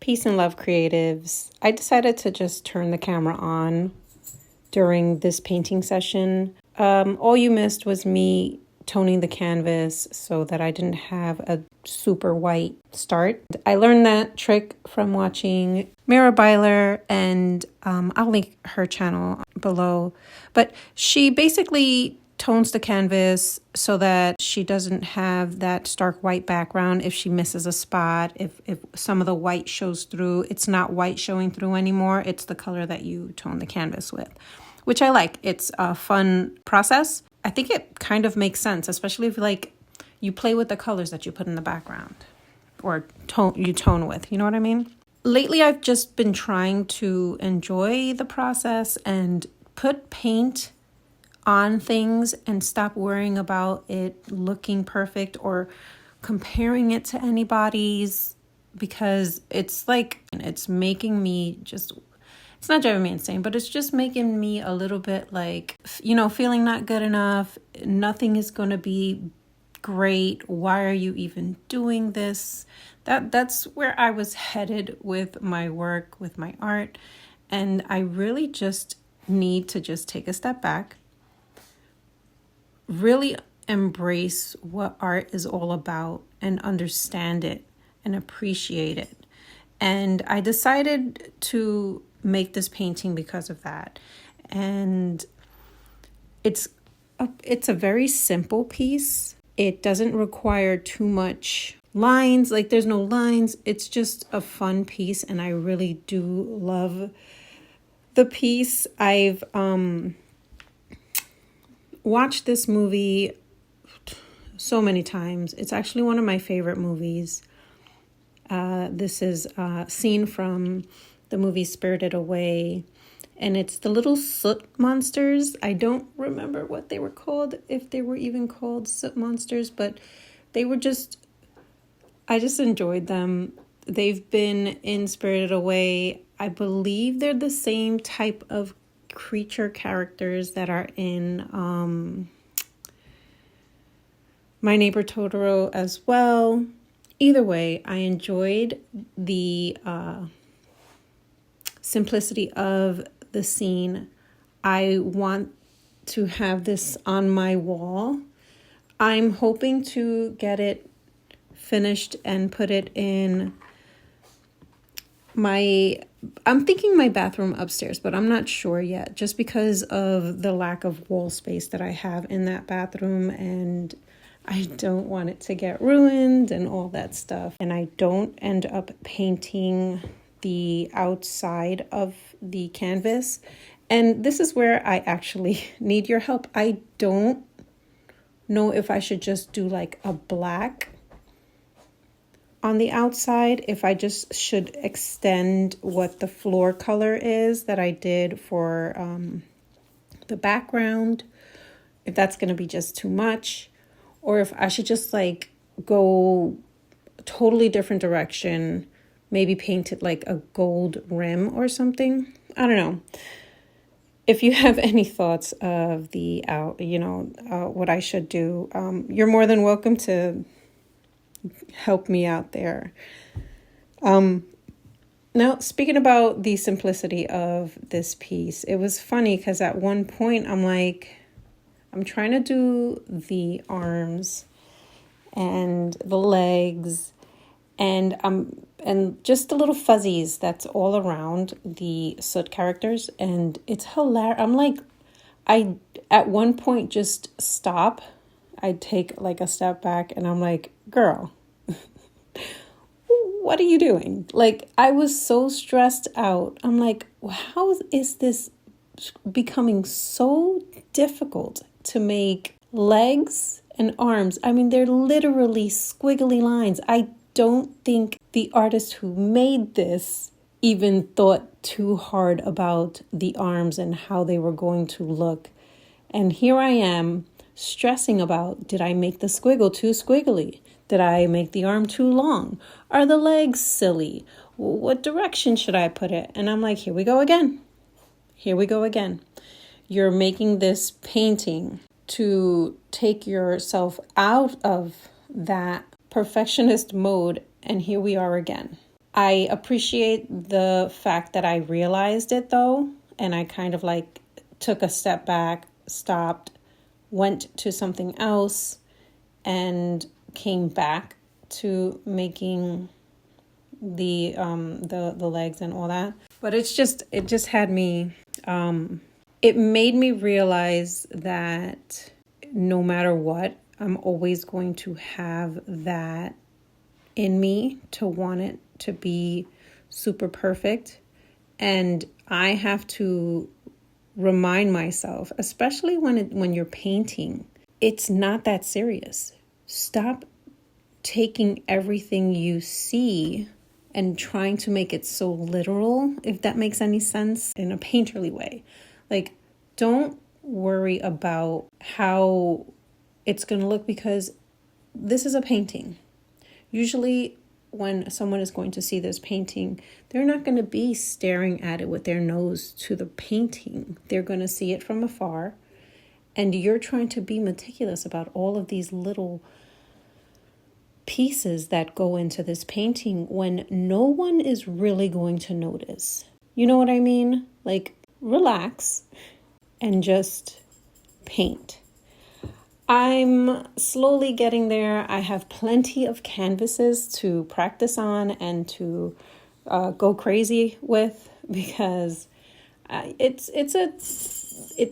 Peace and love, creatives. I decided to just turn the camera on during this painting session. All you missed was me toning the canvas so that I didn't have a super white start. I learned that trick from watching Mira Byler, and I'll link her channel below. But she basically tones the canvas so that she doesn't have that stark white background. If she misses a spot, if some of the white shows through, it's not white showing through anymore. It's the color that you tone the canvas with, which I like. It's a fun process. I think it kind of makes sense, especially if you play with the colors that you put in the background or you tone with, you know what I mean? Lately, I've just been trying to enjoy the process and put paint on things and stop worrying about it looking perfect or comparing it to anybody's, because it's making me it's not driving me insane, but it's just making me a little bit feeling not good enough. Nothing is going to be great. Why are you even doing this? That's where I was headed with my work, with my art. And I really just need to just take a step back, really embrace what art is all about and understand it and appreciate it. And I decided to make this painting because of that. And it's a very simple piece. It doesn't require too much lines. There's no lines. It's just a fun piece, and I really do love the piece. I've watched this movie so many times. It's actually one of my favorite movies. This is a scene from the movie Spirited Away, and it's the little soot monsters. I don't remember what they were called, if they were even called soot monsters, but I just enjoyed them. They've been in Spirited Away. I believe they're the same type of creature characters that are in My Neighbor Totoro as well. Either way, I enjoyed the simplicity of the scene. I want to have this on my wall. I'm hoping to get it finished and put it in I'm thinking my bathroom upstairs, but I'm not sure yet, just because of the lack of wall space that I have in that bathroom, and I don't want it to get ruined and all that stuff. And I don't end up painting the outside of the canvas. And this is where I actually need your help. I don't know if I should just do a black on the outside, if I just should extend what the floor color is that I did for the background, if that's going to be just too much, or if I should just go a totally different direction, maybe paint it a gold rim or something. I don't know. If you have any thoughts of what I should do, you're more than welcome to help me out there. Now, speaking about the simplicity of this piece, it was funny because at one point I'm trying to do the arms and the legs and just the little fuzzies that's all around the soot characters, and it's hilarious. I at one point just stop. I take a step back and I'm like, girl, what are you doing? I was so stressed out. I'm like, how is this becoming so difficult to make legs and arms? I mean, they're literally squiggly lines. I don't think the artist who made this even thought too hard about the arms and how they were going to look. And here I am stressing about, did I make the squiggle too squiggly? Did I make the arm too long? Are the legs silly? What direction should I put it? And I'm like, here we go again. You're making this painting to take yourself out of that perfectionist mode, and here we are again. I appreciate the fact that I realized it though. And I kind of like took a step back, stopped, went to something else, and came back to making the legs and all that. But it just had me, it made me realize that no matter what, I'm always going to have that in me to want it to be super perfect. And I have to remind myself, especially when you're painting, it's not that serious. Stop taking everything you see and trying to make it so literal, if that makes any sense, in a painterly way. Like, don't worry about how it's going to look, because this is a painting. Usually when someone is going to see this painting, they're not going to be staring at it with their nose to the painting. They're going to see it from afar. And you're trying to be meticulous about all of these little pieces that go into this painting when no one is really going to notice. You know what I mean? Like, relax and just paint. I'm slowly getting there. I have plenty of canvases to practice on and to go crazy with, because it's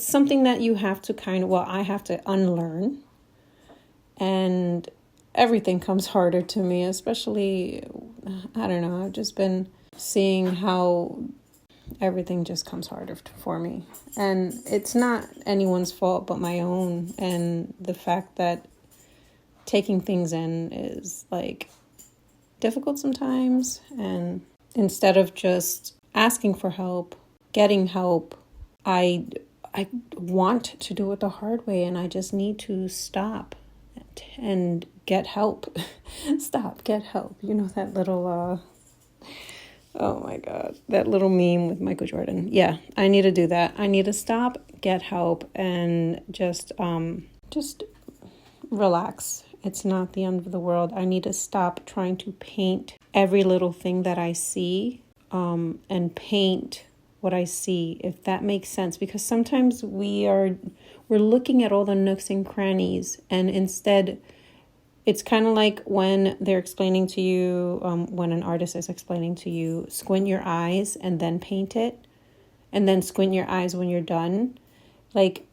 something that you have to I have to unlearn, and everything comes harder to me, especially, I don't know, I've just been seeing how everything just comes harder for me. And it's not anyone's fault but my own. And the fact that taking things in is like difficult sometimes. And instead of just asking for help, getting help, I want to do it the hard way, and I just need to stop and get help. Stop, get help. You know that little oh my God, that little meme with Michael Jordan. Yeah, I need to do that. I need to stop, get help, and just relax. It's not the end of the world. I need to stop trying to paint every little thing that I see, and paint what I see, if that makes sense. Because sometimes we're looking at all the nooks and crannies, and instead, it's kind of like when they're explaining to you, when an artist is explaining to you, squint your eyes and then paint it, and then squint your eyes when you're done. Like,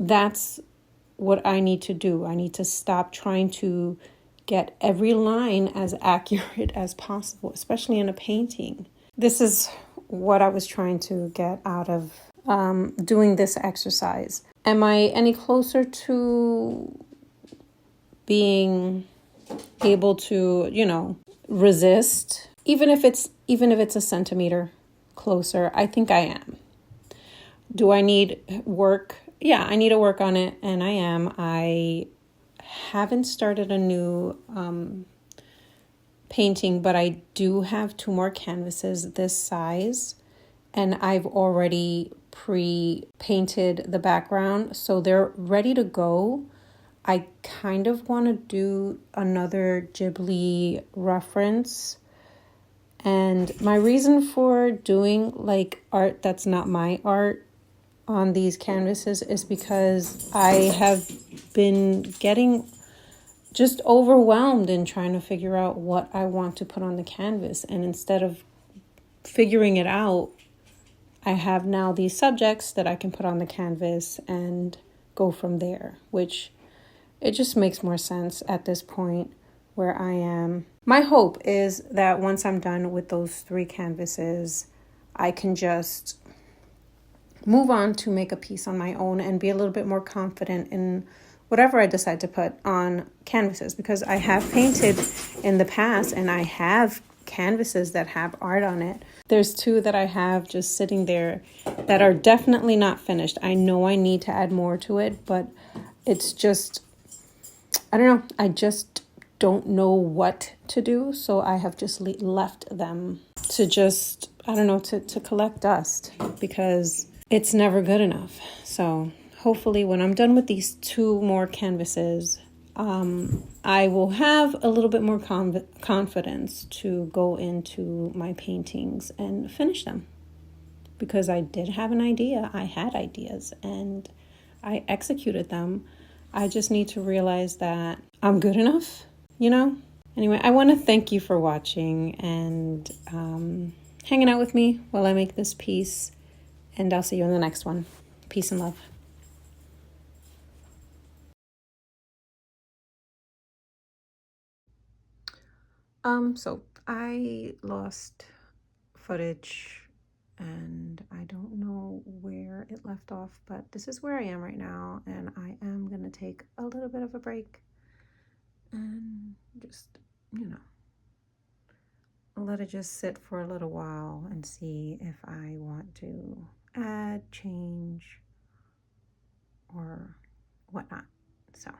that's what I need to do. I need to stop trying to get every line as accurate as possible, especially in a painting. This is what I was trying to get out of doing this exercise. Am I any closer to being able to, resist, even if it's a centimeter closer? I think I am. Do I need work? Yeah, I need to work on it, and I am. I haven't started a new painting, but I do have 2 more canvases this size, and I've already pre-painted the background, so they're ready to go. I kind of want to do another Ghibli reference. And my reason for doing like art that's not my art on these canvases is because I have been getting just overwhelmed in trying to figure out what I want to put on the canvas. And instead of figuring it out, I have now these subjects that I can put on the canvas and go from there, which it just makes more sense at this point where I am. My hope is that once I'm done with those 3 canvases, I can just move on to make a piece on my own and be a little bit more confident in whatever I decide to put on canvases, because I have painted in the past and I have canvases that have art on it. There's 2 that I have just sitting there that are definitely not finished. I know I need to add more to it, but it's just, I don't know. I just don't know what to do. So I have just left them to just, I don't know, to collect dust, because it's never good enough. So hopefully when I'm done with these 2 more canvases, I will have a little bit more confidence to go into my paintings and finish them, because I did have an idea. I had ideas and I executed them. I just need to realize that I'm good enough, you know? Anyway, I want to thank you for watching and hanging out with me while I make this piece. And I'll see you in the next one. Peace and love. So I lost footage and I don't know where it left off, but this is where I am right now, and I am gonna take a little bit of a break and just, you know, let it just sit for a little while and see if I want to add, change, or whatnot. So